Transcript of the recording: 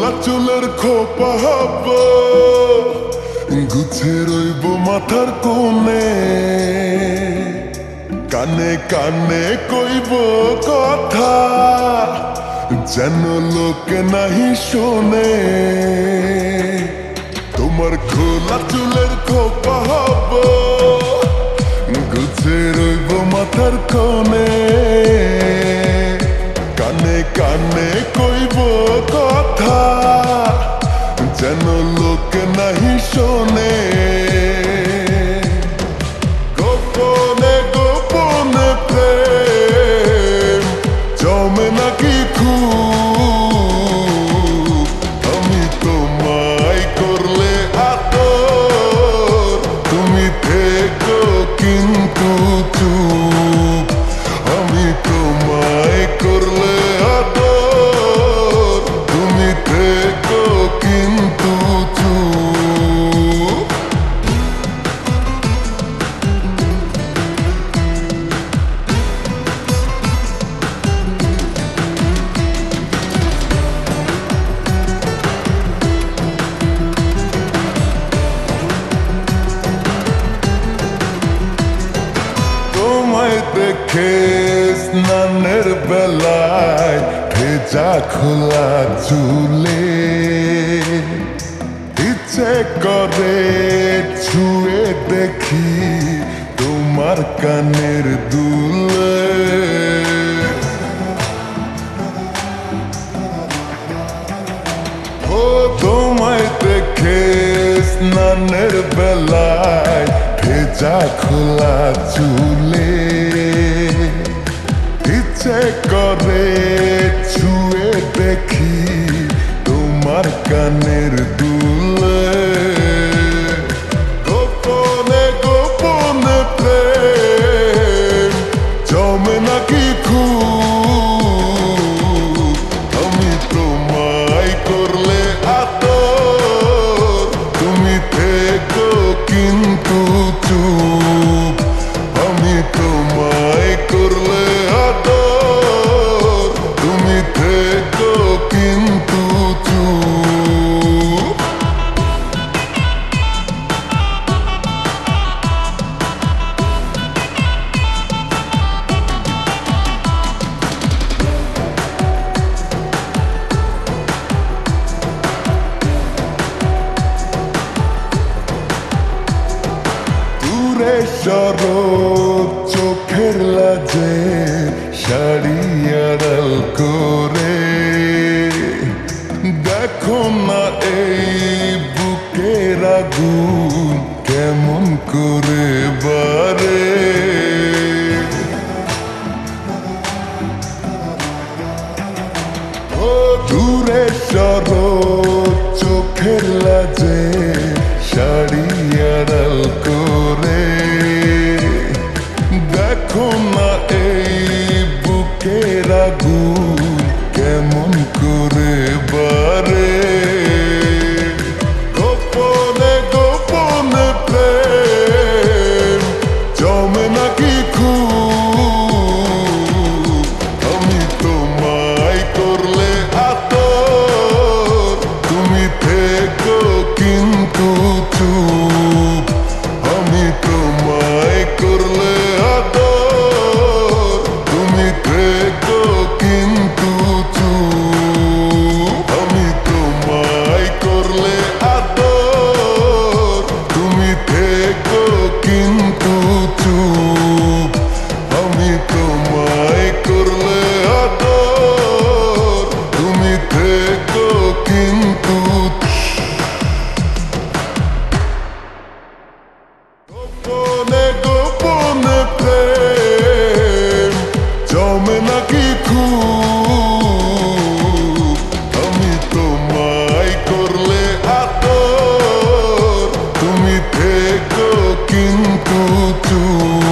খোলা চুলের খোপা হব, গুছে রইব মাথার কোণে, কানে কানে কইব কথা যেন লোকে নাহি শোনে। তোমার খোলা চুলের খোপা হব, গুছে রইব মাথার কোণে, কানে কানে কইব কথা যেন লোকে নাহি শোনে। গোপনে গোপনে প্রেম জমে নাকি খুব, আমি তোমায় করলে আদর, তুমি থেকো কিন্তু চুপ। আমি তোমায় করলে আদর, তুমি থেকো কিন্তু চুপ। তোমায় দেখে স্নানের বেলায় ভেজা খোলা চুলে ইচ্ছে করে ছুঁয়ে দেখি তোমার কানের দুলে। ও তোমায় দেখে স্নানের বেলায় ভেজা খোলা চুলে ইচ্ছে করে ছুঁয়ে দেখি তোমার কানের দুলে। গোপনে গোপনে প্রেম জমে নাকি খুব, আমি তোমায় করলে আদর, তুমি থেকো কিন্তু চুপ। আমি তোমায় করলে আদর, তুমি থেকো কিন্তু চুপ। দূরে সরো চোখের লাজে শাড়ি আড়াল করে, দেখো না এই বুকের আগুন কেমন করে বারে। ও দূরে সরো চোখের লাজে শাড়ি আড়াল করে, দেখো না এই বুকের আগুন কেমন করে বারে। গোপনে গোপনে প্রেম জমে নাকি খুব, আমি তোমায় করলে আদর, তুমি থেকো কিন্তু চুপ। আমি তোমায় করলে আদর, তুমি থেকো কিন্তু চুপ। আমি তোমায় করলে আদর, তুমি থেকো কিন্তু চুপ। আমি তোমায় করলে আদর, তুমি থেকো কিন্তু গোপনে গোপনে প্রেম জমে নাকি খুব, আমি তোমায় করলে আদর, তুমি থেকো কিন্তু চুপ।